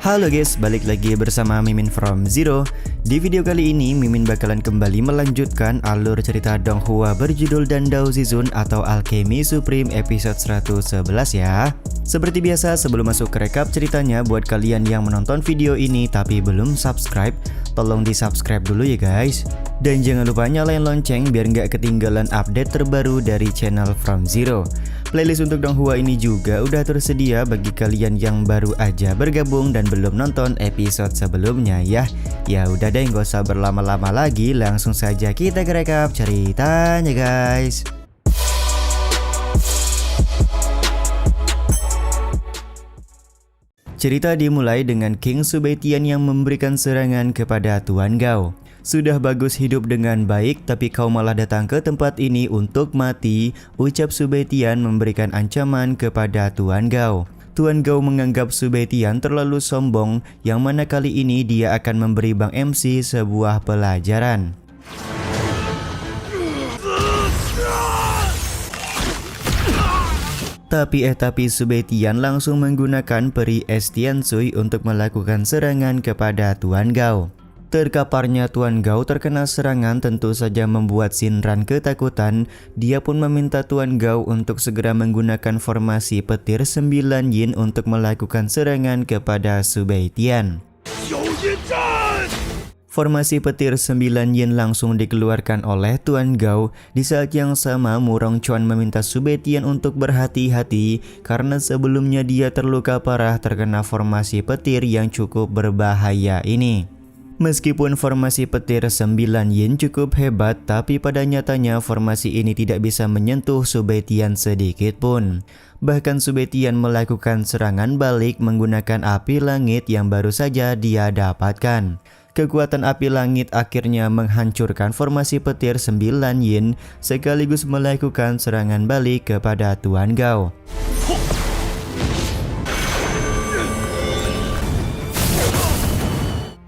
Halo guys, balik lagi bersama Mimin from Zero. Di video kali ini, Mimin bakalan kembali melanjutkan alur cerita Donghua berjudul Dandao Zizun atau Alchemy Supreme episode 111 ya. Seperti biasa, sebelum masuk ke rekap ceritanya, buat kalian yang menonton video ini tapi belum subscribe, tolong di subscribe dulu ya guys. Dan jangan lupa nyalain lonceng biar nggak ketinggalan update terbaru dari channel From Zero. Playlist untuk Donghua ini juga udah tersedia bagi kalian yang baru aja bergabung dan belum nonton episode sebelumnya ya. Ya udah deh, nggak usah berlama-lama lagi, langsung saja kita ke rekap ceritanya guys. Cerita dimulai dengan King Subaitian yang memberikan serangan kepada Tuan Gao. Sudah bagus hidup dengan baik, tapi kau malah datang ke tempat ini untuk mati, ucap Subaitian memberikan ancaman kepada Tuan Gao. Tuan Gao menganggap Subaitian terlalu sombong, yang mana kali ini dia akan memberi Bang MC sebuah pelajaran. Tapi Subaitian langsung menggunakan peri Estiansui untuk melakukan serangan kepada Tuan Gao. Terkaparnya Tuan Gao terkena serangan tentu saja membuat Shinran ketakutan. Dia pun meminta Tuan Gao untuk segera menggunakan formasi petir 9 yin untuk melakukan serangan kepada Subaitian. Formasi petir 9 yin langsung dikeluarkan oleh Tuan Gao. Di saat yang sama, Murong Chuan meminta Subaitian untuk berhati-hati karena sebelumnya dia terluka parah terkena formasi petir yang cukup berbahaya ini. Meskipun formasi petir 9 yin cukup hebat, tapi pada nyatanya formasi ini tidak bisa menyentuh Subaitian sedikit pun. Bahkan Subaitian melakukan serangan balik menggunakan api langit yang baru saja dia dapatkan. Kekuatan api langit akhirnya menghancurkan formasi petir 9 yin sekaligus melakukan serangan balik kepada Tuan Gao.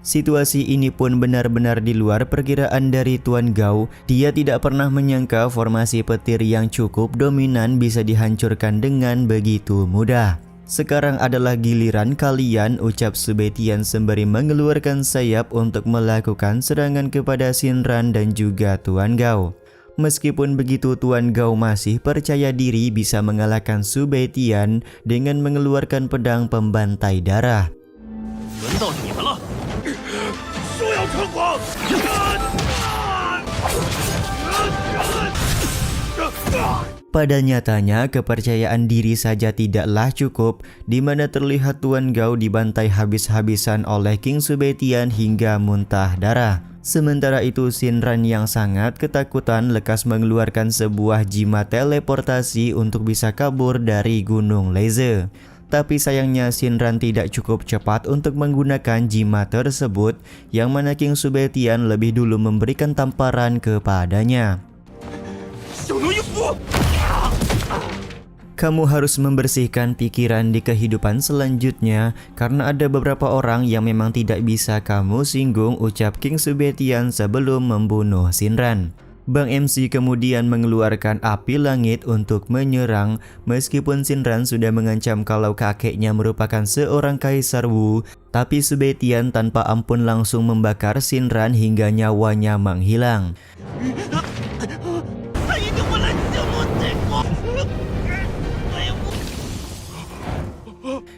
Situasi ini pun benar-benar di luar perkiraan dari Tuan Gao. Dia tidak pernah menyangka formasi petir yang cukup dominan bisa dihancurkan dengan begitu mudah. Sekarang adalah giliran kalian, ucap Subaitian sembari mengeluarkan sayap untuk melakukan serangan kepada Shinran dan juga Tuan Gao. Meskipun begitu, Tuan Gao masih percaya diri bisa mengalahkan Subaitian dengan mengeluarkan pedang pembantai darah. Pada nyatanya, kepercayaan diri saja tidaklah cukup, di mana terlihat Tuan Gao dibantai habis-habisan oleh King Subaitian hingga muntah darah. Sementara itu, Shinran yang sangat ketakutan lekas mengeluarkan sebuah jimat teleportasi untuk bisa kabur dari Gunung Leze. Tapi sayangnya Shinran tidak cukup cepat untuk menggunakan jimat tersebut, yang mana King Subaitian lebih dulu memberikan tamparan kepadanya. Kamu harus membersihkan pikiran di kehidupan selanjutnya karena ada beberapa orang yang memang tidak bisa kamu singgung, ucap King Subaitian sebelum membunuh Shinran. Bang MC kemudian mengeluarkan api langit untuk menyerang. Meskipun Shinran sudah mengancam kalau kakeknya merupakan seorang Kaisar Wu, tapi Subaitian tanpa ampun langsung membakar Shinran hingga nyawanya menghilang.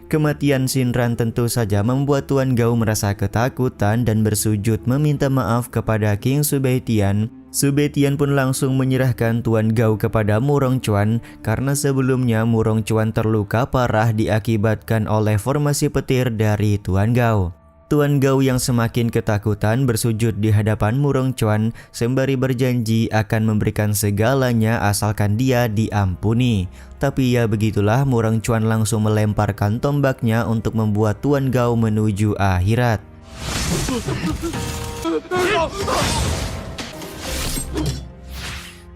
Kematian Shinran tentu saja membuat Tuan Gao merasa ketakutan dan bersujud meminta maaf kepada King Subaitian. Subaitian pun langsung menyerahkan Tuan Gao kepada Murong Chuan karena sebelumnya Murong Chuan terluka parah diakibatkan oleh formasi petir dari Tuan Gao. Tuan Gao yang semakin ketakutan bersujud di hadapan Murong Chuan sembari berjanji akan memberikan segalanya asalkan dia diampuni. Tapi ya begitulah, Murong Chuan langsung melemparkan tombaknya untuk membuat Tuan Gao menuju akhirat.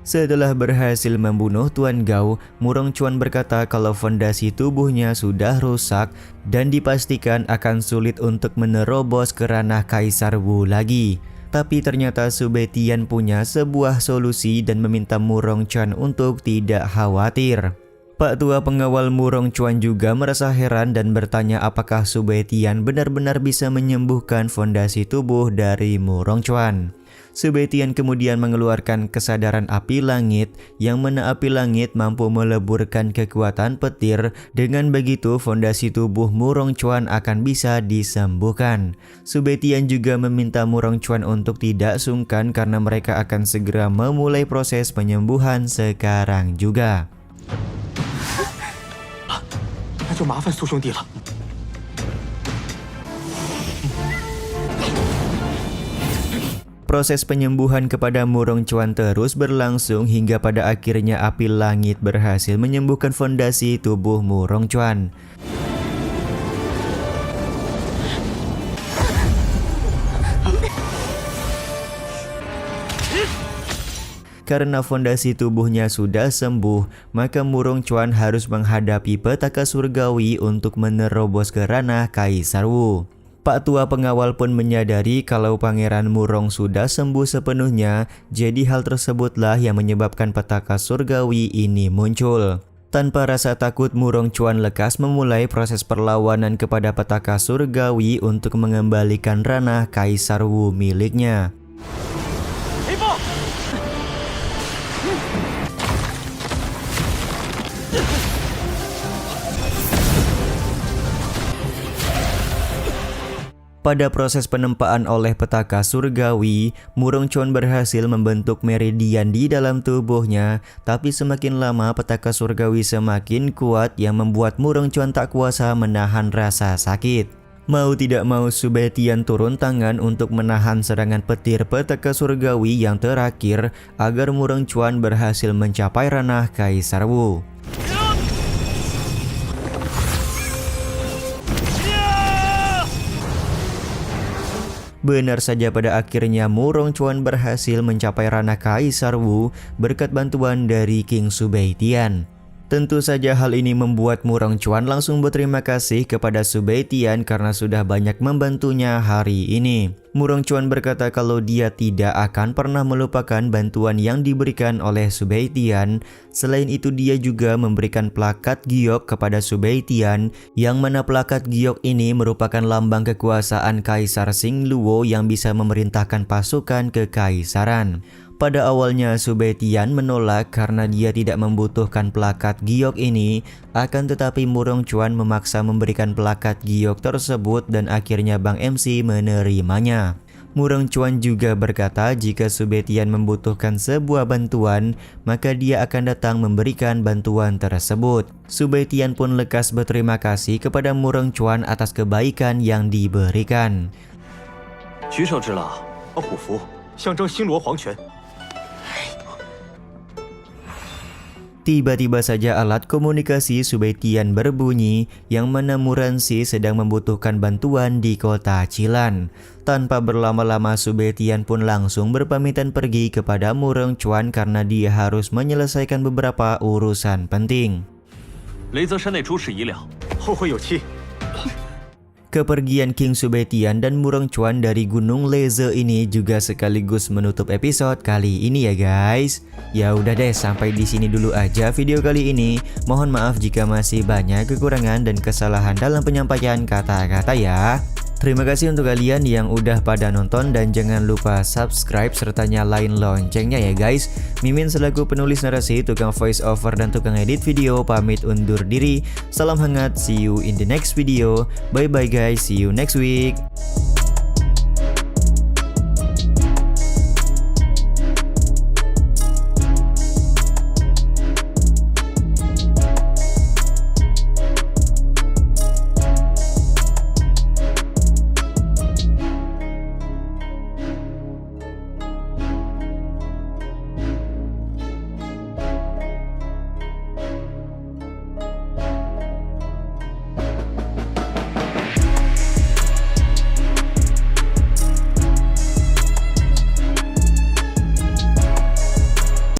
Setelah berhasil membunuh Tuan Gao, Murong Chuan berkata kalau fondasi tubuhnya sudah rusak dan dipastikan akan sulit untuk menerobos ke ranah Kaisar Wu lagi. Tapi ternyata Su Baitian punya sebuah solusi dan meminta Murong Chuan untuk tidak khawatir. Pak Tua pengawal Murong Chuan juga merasa heran dan bertanya apakah Su Baitian benar-benar bisa menyembuhkan fondasi tubuh dari Murong Chuan. Su Baitian kemudian mengeluarkan kesadaran api langit yang mana api langit mampu meleburkan kekuatan petir. Dengan begitu fondasi tubuh Murong Chuan akan bisa disembuhkan. Su Baitian juga meminta Murong Chuan untuk tidak sungkan karena mereka akan segera memulai proses penyembuhan sekarang juga. 那就麻烦苏兄弟了。 Proses penyembuhan kepada Murong Chuan terus berlangsung hingga pada akhirnya api langit berhasil menyembuhkan fondasi tubuh Murong Chuan. Karena fondasi tubuhnya sudah sembuh, maka Murong Chuan harus menghadapi petaka surgawi untuk menerobos ke ranah Kaisar Wu. Pak Tua pengawal pun menyadari kalau Pangeran Murong sudah sembuh sepenuhnya, jadi hal tersebutlah yang menyebabkan petaka surgawi ini muncul. Tanpa rasa takut, Murong Chuan lekas memulai proses perlawanan kepada petaka surgawi untuk mengembalikan ranah Kaisar Wu miliknya. Pada proses penempaan oleh petaka surgawi, Murong Chuan berhasil membentuk meridian di dalam tubuhnya, tapi semakin lama petaka surgawi semakin kuat yang membuat Murong Chuan tak kuasa menahan rasa sakit. Mau tidak mau Su Baitian turun tangan untuk menahan serangan petir petaka surgawi yang terakhir agar Murong Chuan berhasil mencapai ranah Kaisar Wu. Benar saja, pada akhirnya Murong Chuan berhasil mencapai ranah Kaisar Wu berkat bantuan dari King Su Baitian. Tentu saja hal ini membuat Murong Chuan langsung berterima kasih kepada Su Baitian karena sudah banyak membantunya hari ini. Murong Chuan berkata kalau dia tidak akan pernah melupakan bantuan yang diberikan oleh Su Baitian. Selain itu dia juga memberikan plakat giok kepada Su Baitian, yang mana plakat giok ini merupakan lambang kekuasaan Kaisar Xingluo yang bisa memerintahkan pasukan kekaisaran. Pada awalnya Su Baitian menolak karena dia tidak membutuhkan plakat giok ini, akan tetapi Murong Chuan memaksa memberikan plakat giok tersebut dan akhirnya Bang MC menerimanya. Murong Chuan juga berkata jika Su Baitian membutuhkan sebuah bantuan, maka dia akan datang memberikan bantuan tersebut. Su Baitian pun lekas berterima kasih kepada Murong Chuan atas kebaikan yang diberikan. 举手之劳，虎符象征星罗皇权。 Tiba-tiba saja alat komunikasi Su Baitian berbunyi, yang mana Muransi sedang membutuhkan bantuan di kota Chilan. Tanpa berlama-lama Su Baitian pun langsung berpamitan pergi kepada Murong Chuan karena dia harus menyelesaikan beberapa urusan penting. 雷泽山内诸事已了，后会有期。 Kepergian King Su Baitian dan Murong Chuan dari Gunung Leze ini juga sekaligus menutup episode kali ini ya guys. Ya udah deh, sampai di sini dulu aja video kali ini. Mohon maaf jika masih banyak kekurangan dan kesalahan dalam penyampaian kata-kata ya. Terima kasih untuk kalian yang udah pada nonton dan jangan lupa subscribe serta nyalain loncengnya ya guys. Mimin selaku penulis narasi, tukang voice over dan tukang edit video pamit undur diri. Salam hangat, see you in the next video. Bye bye guys, see you next week.